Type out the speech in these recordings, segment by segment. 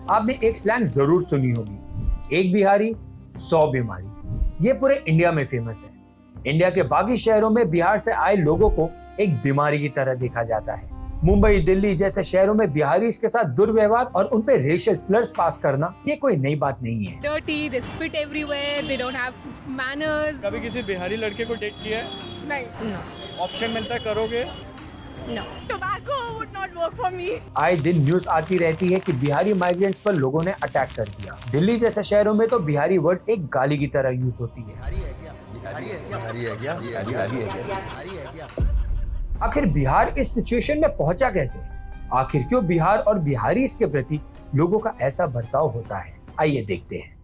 आपने एक स्लैंग जरूर सुनी होगी, एक बिहारी 100 बीमारी। ये पूरे इंडिया में फेमस है। इंडिया के बाकी शहरों में बिहार से आए लोगों को एक बीमारी की तरह देखा जाता है। मुंबई, दिल्ली जैसे शहरों में बिहारी के साथ दुर्व्यवहार और उन पे रेशियल स्लर्स पास करना ये कोई नई बात नहीं है। Dirty, they spit everywhere, they don't have manners. कभी किसी बिहारी लड़के को डेट किया है? नहीं, no, ऑप्शन मिलता है, करोगे? no. Tobacco would not work for me. आए दिन न्यूज आती रहती है कि बिहारी माइग्रेंट्स पर लोगों ने अटैक कर दिया। दिल्ली जैसे शहरों में तो बिहारी वर्ड एक गाली की तरह यूज होती है। आखिर बिहार इस सिचुएशन में पहुंचा कैसे? आखिर क्यों बिहार और बिहारी के प्रति लोगों का ऐसा बर्ताव होता है? आइए देखते हैं।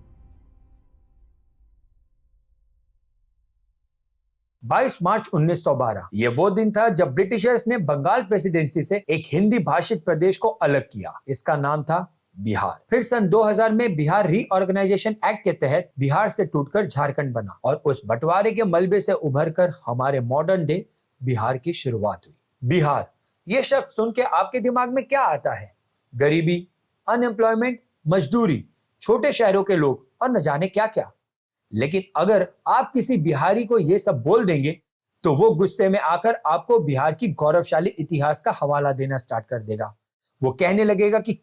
22 मार्च 1912 ये वो दिन था जब ब्रिटिशर्स ने बंगाल प्रेसिडेंसी से एक हिंदी भाषित प्रदेश को अलग किया। इसका नाम था बिहार। फिर सन 2000 में बिहार रीऑर्गेनाइजेशन एक्ट के तहत बिहार से टूटकर झारखंड बना और उस बंटवारे के मलबे से उभरकर हमारे मॉडर्न डे बिहार की शुरुआत हुई। बिहार ये शब्द सुन के आपके दिमाग में क्या आता है? गरीबी, अनएम्प्लॉयमेंट, मजदूरी, छोटे शहरों के लोग और न जाने क्या क्या। लेकिन अगर आप किसी बिहारी को ये सब बोल देंगे तो वो गुस्से में आकर आपको बिहार की गौरवशाली इतिहास का हवाला देना स्टार्ट कर देगा। वो कहने लगेगा कि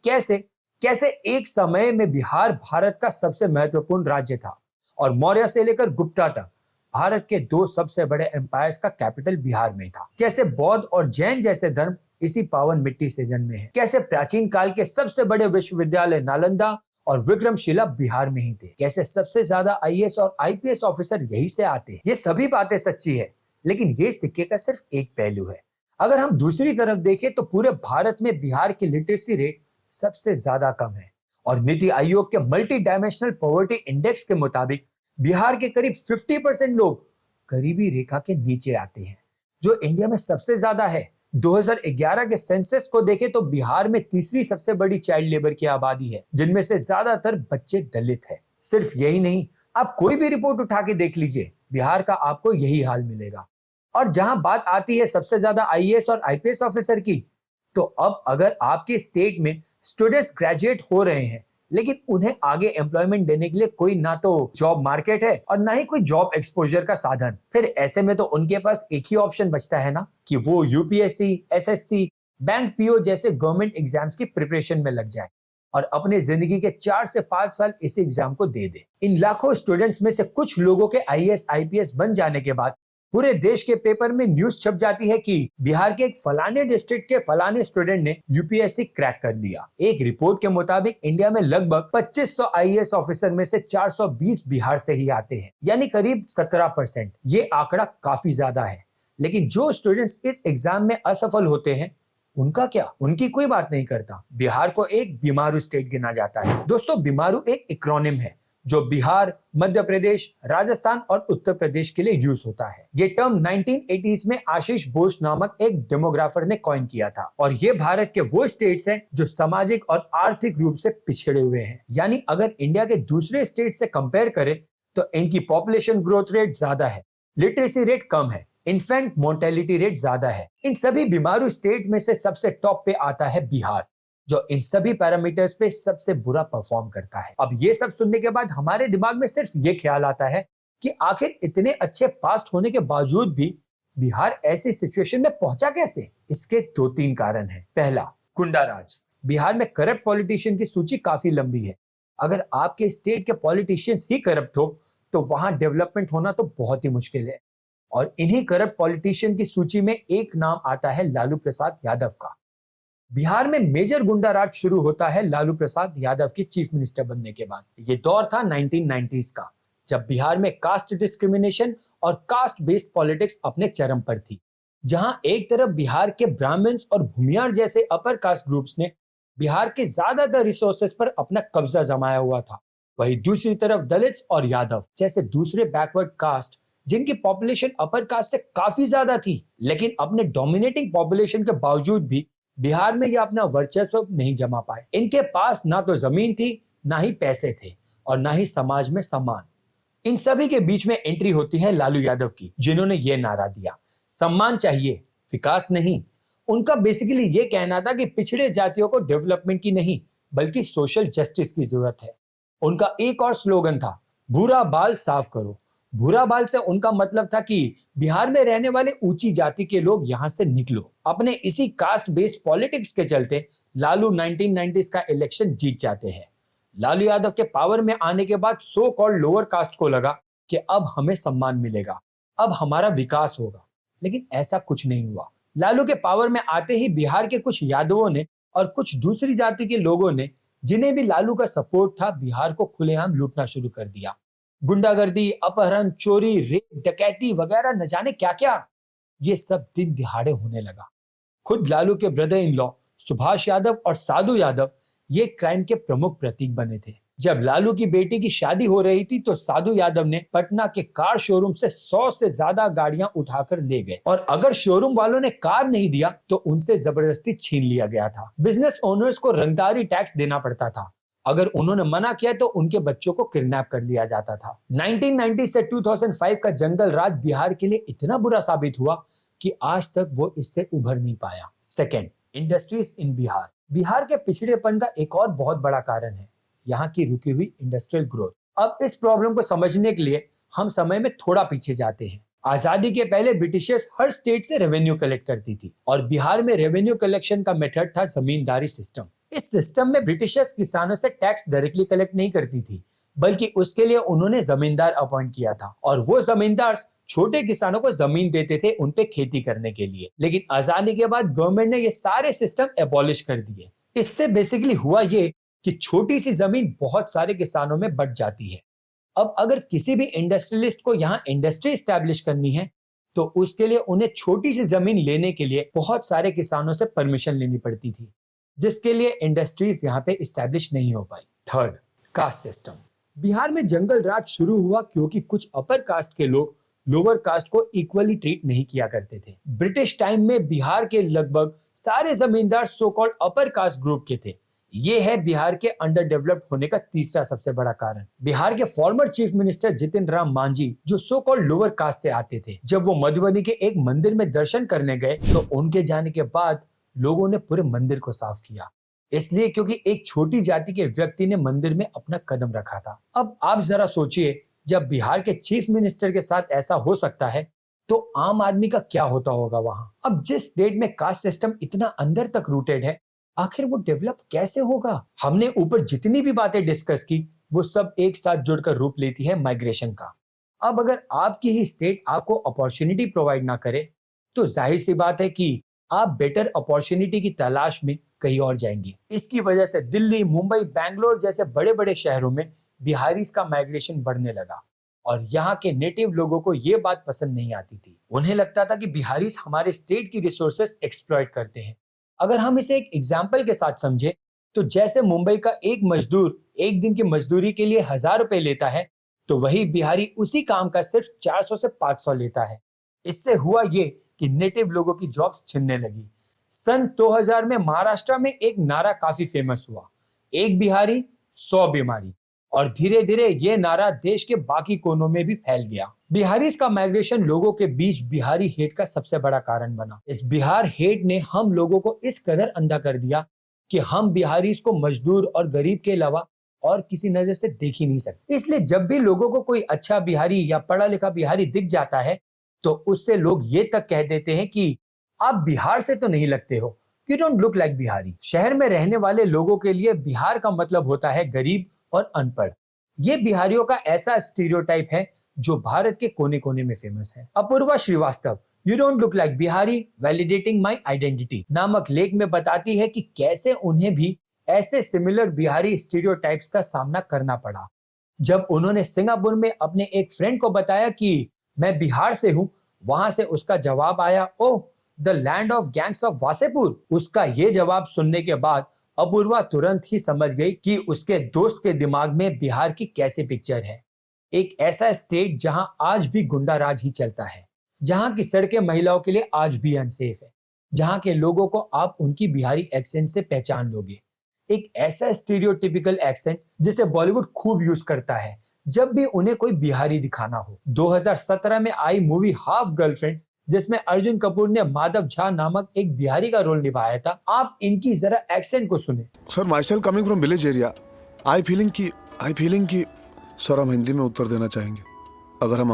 कैसे एक समय में बिहार भारत का सबसे महत्वपूर्ण राज्य था और मौर्य से लेकर गुप्ता तक भारत के 2 सबसे बड़े एम्पायर्स का कैपिटल बिहार में था। कैसे बौद्ध और जैन जैसे धर्म इसी पावन मिट्टी से जन्मे हैं। कैसे प्राचीन काल के सबसे बड़े विश्वविद्यालय नालंदा और विक्रमशिला बिहार में ही थे। कैसे सबसे ज्यादा आईएएस और आईपीएस ऑफिसर यही से आते हैं। ये सभी बातें सच्ची है, लेकिन ये सिक्के का सिर्फ एक पहलू है। अगर हम दूसरी तरफ देखें तो पूरे भारत में बिहार की लिटरेसी रेट सबसे ज्यादा कम है और नीति आयोग के मल्टी डायमेंशनल पॉवर्टी इंडेक्स के मुताबिक बिहार के करीब 50% लोग गरीबी रेखा के नीचे आते हैं, जो इंडिया में सबसे ज्यादा है। 2011 के सेंसस को देखें तो बिहार में तीसरी सबसे बड़ी चाइल्ड लेबर की आबादी है, जिनमें से ज्यादातर बच्चे दलित है। सिर्फ यही नहीं, आप कोई भी रिपोर्ट उठा के देख लीजिए, बिहार का आपको यही हाल मिलेगा। और जहां बात आती है सबसे ज्यादा आईएएस और आईपीएस ऑफिसर की, तो अब अगर आपके स्टेट में स्टूडेंट्स ग्रेजुएट हो रहे हैं लेकिन उन्हें आगे एम्प्लॉयमेंट देने के लिए कोई ना तो जॉब मार्केट है और ना ही कोई जॉब एक्सपोजर का साधन, फिर ऐसे में तो उनके पास एक ही ऑप्शन बचता है ना कि वो यूपीएससी, एसएससी, बैंक पीओ जैसे गवर्नमेंट एग्जाम्स की प्रिपरेशन में लग जाए और अपने जिंदगी के 4 से 5 साल इस एग्जाम को दे दे। इन लाखों स्टूडेंट्स में से कुछ लोगों के आईएएस आईपीएस बन जाने के बाद पूरे देश के पेपर में न्यूज छप जाती है कि बिहार के एक फलाने डिस्ट्रिक्ट के फलाने स्टूडेंट ने यूपीएससी क्रैक कर लिया। एक रिपोर्ट के मुताबिक इंडिया में लगभग 2500 आईएएस ऑफिसर में से 420 बिहार से ही आते हैं, यानी करीब 17%। ये आंकड़ा काफी ज्यादा है। लेकिन जो स्टूडेंट्स इस एग्जाम में असफल होते हैं उनका क्या? उनकी कोई बात नहीं करता। बिहार को एक बीमारू स्टेट गिना जाता है। दोस्तों, बीमारू एक एक्रोनिम है जो बिहार, मध्य प्रदेश, राजस्थान और उत्तर प्रदेश के लिए यूज होता है। ये टर्म 1980s में आशीष बोस नामक एक डेमोग्राफर ने कॉइन किया था और ये भारत के वो स्टेट्स हैं जो सामाजिक और आर्थिक रूप से पिछड़े हुए हैं। यानी अगर इंडिया के दूसरे स्टेट से कंपेयर करें तो इनकी पॉपुलेशन ग्रोथ रेट ज्यादा है, लिटरेसी रेट कम है, इन्फेंट मोर्टेलिटी रेट ज्यादा है। इन सभी बीमारू स्टेट में से सबसे टॉप पे आता है बिहार, जो इन सभी पैरामीटर्स पे सबसे बुरा परफॉर्म करता है। अब ये सब सुनने के बाद हमारे दिमाग में सिर्फ ये ख्याल आता है कि आखिर इतने अच्छे पास्ट होने के बावजूद भी बिहार ऐसी सिचुएशन में पहुंचा कैसे? इसके 2-3 कारण हैं। पहला, गुंडा राज। बिहार में करप्ट पॉलिटिशियन की सूची काफी लंबी है। अगर आपके स्टेट के पॉलिटिशियंस ही करप्ट हो तो वहां डेवलपमेंट होना तो बहुत ही मुश्किल है। और इन्हीं करप्ट पॉलिटिशियन की सूची में एक नाम आता है लालू प्रसाद यादव का। बिहार में मेजर गुंडा राज शुरू होता है लालू प्रसाद यादव के चीफ मिनिस्टर बनने के बाद। ये दौर था 1990s का, जब बिहार में कास्ट डिस्क्रिमिनेशन और कास्ट बेस्ड पॉलिटिक्स अपने चरम पर थी। जहां एक तरफ बिहार के ब्राह्मण्स और भूमियार जैसे अपर कास्ट ग्रुप्स ने बिहार के ज्यादातर रिसोर्सेज पर अपना कब्जा जमाया हुआ था, वहीं दूसरी तरफ दलित्स और यादव जैसे दूसरे बैकवर्ड कास्ट जिनकी पॉपुलेशन अपर कास्ट से काफी ज्यादा थी, लेकिन अपने डोमिनेटिंग पॉपुलेशन के बावजूद भी बिहार में ये अपना वर्चस्व नहीं जमा पाए। इनके पास ना तो जमीन थी, ना ही पैसे थे और ना ही समाज में सम्मान। इन सभी के बीच में एंट्री होती है लालू यादव की, जिन्होंने ये नारा दिया, सम्मान चाहिए, विकास नहीं। उनका बेसिकली ये कहना था कि पिछड़े जातियों को डेवलपमेंट की नहीं, बल्कि सोशल जस्टिस की जरूरत है। उनका एक और स्लोगन था, भूरा बाल साफ करो। भूरा बाल से उनका मतलब था कि बिहार में रहने वाले ऊंची जाति के लोग यहां से निकलो। अपने इसी कास्ट बेस्ड पॉलिटिक्स के चलते लालू 1990s का इलेक्शन जीत जाते हैं। लालू यादव के पावर में आने के बाद सो कॉल्ड लोअर कास्ट को लगा कि अब हमें सम्मान मिलेगा, अब हमारा विकास होगा, लेकिन ऐसा कुछ नहीं हुआ। लालू के पावर में आते ही बिहार के कुछ यादवों ने और कुछ दूसरी जाति के लोगों ने, जिन्हें भी लालू का सपोर्ट था, बिहार को खुलेआम लूटना शुरू कर दिया। गुंडागर्दी, अपहरण, चोरी, रेप, डकैती वगैरह न जाने क्या क्या, ये सब दिन दिहाड़े होने लगा। खुद लालू के brother in law Subhash Yadav और साधु यादव ये क्राइम के प्रमुख प्रतीक बने थे। जब लालू की बेटी की शादी हो रही थी तो साधु यादव ने पटना के कार शोरूम से 100 से ज्यादा गाड़ियां उठाकर ले गए, और अगर शोरूम वालों ने कार नहीं दिया तो उनसे जबरदस्ती छीन लिया गया था। बिजनेस ओनर्स को रंगदारी टैक्स देना पड़ता था। अगर उन्होंने मना किया तो उनके बच्चों को किडनैप कर लिया जाता था। 1990 से 2005 का जंगल राज बिहार के लिए इतना बुरा साबित हुआ कि आज तक वो इससे उभर नहीं पाया। सेकेंड, इंडस्ट्रीज इन बिहार। बिहार के पिछड़ेपन का एक और बहुत बड़ा कारण है यहाँ की रुकी हुई इंडस्ट्रियल ग्रोथ। अब इस प्रॉब्लम को समझने के लिए हम समय में थोड़ा पीछे जाते हैं। आजादी के पहले ब्रिटिशर्स हर स्टेट से रेवेन्यू कलेक्ट करती थी, और बिहार में रेवेन्यू कलेक्शन का मेथड था जमींदारी सिस्टम। इस सिस्टम में ब्रिटिशर्स किसानों से टैक्स डायरेक्टली कलेक्ट नहीं करती थी, बल्कि उसके लिए उन्होंने जमींदार अपॉइंट किया था, और वो जमींदार छोटे किसानों को जमीन देते थे उन पे खेती करने के लिए। लेकिन आजादी के बाद गवर्नमेंट ने ये सारे सिस्टम एबॉलिश कर दिए। इससे बेसिकली हुआ ये कि छोटी सी जमीन बहुत सारे किसानों में बंट जाती है। अब अगर किसी भी इंडस्ट्रियलिस्ट को यहाँ इंडस्ट्री एस्टैब्लिश करनी है तो उसके लिए उन्हें छोटी सी जमीन लेने के लिए बहुत सारे किसानों से परमिशन लेनी पड़ती थी, जिसके लिए इंडस्ट्रीज यहाँ पे एस्टैब्लिश नहीं हो पाई। Third, caste system. बिहार में जंगल राज शुरू हुआ क्योंकि कुछ अपर कास्ट के लोग लोअर कास्ट को इक्वली ट्रीट नहीं किया करते थे। ब्रिटिश टाइम में बिहार के लगभग सारे जमींदार so called upper caste group के थे। ये है बिहार के अंडर डेवलप्ड होने का तीसरा सबसे बड़ा कारण। बिहार के former chief minister Jitin Ram Manjhi, जो सो कॉल्ड लोअर कास्ट से आते थे, जब वो मधुबनी के एक मंदिर में दर्शन करने गए तो उनके जाने के बाद लोगों ने पूरे मंदिर को साफ किया, इसलिए क्योंकि एक छोटी जाति के व्यक्ति ने मंदिर में अपना कदम रखा था। अब आप जरा सोचिए, जब बिहार के चीफ मिनिस्टर के साथ ऐसा हो सकता है तो आम आदमी का क्या होता होगा वहां। अब जिस स्टेट में कास्ट सिस्टम इतना अंदर तक रूटेड है, आखिर वो डेवलप कैसे होगा। हमने ऊपर जितनी भी बातें डिस्कस की वो सब एक साथ जुड़कर रूप लेती है माइग्रेशन का। अब अगर आपकी ही स्टेट आपको अपॉर्चुनिटी प्रोवाइड ना करे तो जाहिर सी बात है कि आप बेटर अपॉर्चुनिटी की तलाश में कहीं और जाएंगे। इसकी वजह से दिल्ली, मुंबई, बैंगलोर जैसे बड़े बड़े शहरों में बिहारीज का माइग्रेशन बढ़ने लगा, और यहाँ के नेटिव लोगों को ये बात पसंद नहीं आती थी। उन्हें लगता था कि बिहारीज हमारे स्टेट की रिसोर्सेस एक्सप्लॉइट करते हैं। अगर हम इसे एक एग्जाम्पल के साथ समझे तो जैसे मुंबई का एक मजदूर एक दिन की मजदूरी के लिए 1000 रुपए लेता है, तो वही बिहारी उसी काम का सिर्फ 400 से 500 लेता है। इससे हुआ ये कि नेटिव लोगों की जॉब्स छिनने लगी। सन 2000 में महाराष्ट्र में एक नारा काफी फेमस हुआ, एक बिहारी 100 बीमारी, और धीरे धीरे ये नारा देश के बाकी कोनों में भी फैल गया। बिहारीज का माइग्रेशन लोगों के बीच बिहारी हेट का सबसे बड़ा कारण बना। इस बिहार हेट ने हम लोगों को इस कदर अंधा कर दिया कि हम बिहारीज को मजदूर और गरीब के अलावा और किसी नजर से देख ही नहीं सकते। इसलिए जब भी लोगों को कोई अच्छा बिहारी या पढ़ा लिखा बिहारी दिख जाता है तो उससे लोग ये तक कह देते हैं कि आप बिहार से तो नहीं लगते हो, you don't look like Bihari. शहर में रहने वाले लोगों के लिए बिहार का मतलब होता है गरीब और अनपढ़। ये बिहारियों का ऐसा स्टीरियोटाइप है जो भारत के कोने कोने में फेमस है। Apoorva Srivastava you don't look like Bihari validating my identity नामक लेख में बताती है कि कैसे उन्हें भी ऐसे सिमिलर बिहारी स्टीरियोटाइप्स का सामना करना पड़ा। जब उन्होंने सिंगापुर में अपने एक फ्रेंड को बताया कि मैं बिहार से हूँ, वहां से उसका जवाब आया, ओह the land of gangs of Wasseypur. उसका ये जवाब सुनने के बाद अपूर्वा तुरंत ही समझ गई कि उसके दोस्त के दिमाग में बिहार की कैसी पिक्चर है। एक ऐसा स्टेट जहां आज भी गुंडा राज ही चलता है, जहां की सड़कें महिलाओं के लिए आज भी अनसेफ है, जहां के लोगों को आप उनकी बिहारी एक्सेंट से पहचान लोगे। एक ऐसा स्टीरियोटिपिकल एक्सेंट जिसे बॉलीवुड खूब यूज करता है जब भी उन्हें कोई बिहारी दिखाना हो। 2017 में आई मूवी हाफ गर्लफ्रेंड, जिसमें अर्जुन कपूर ने माधव झा नामक एक बिहारी का रोल निभाया था। आप इनकी जरा एक्सेंट को सुने। Sir my self coming from village area, I feeling की सर हम हिंदी में उत्तर देना चाहेंगे। अगर हम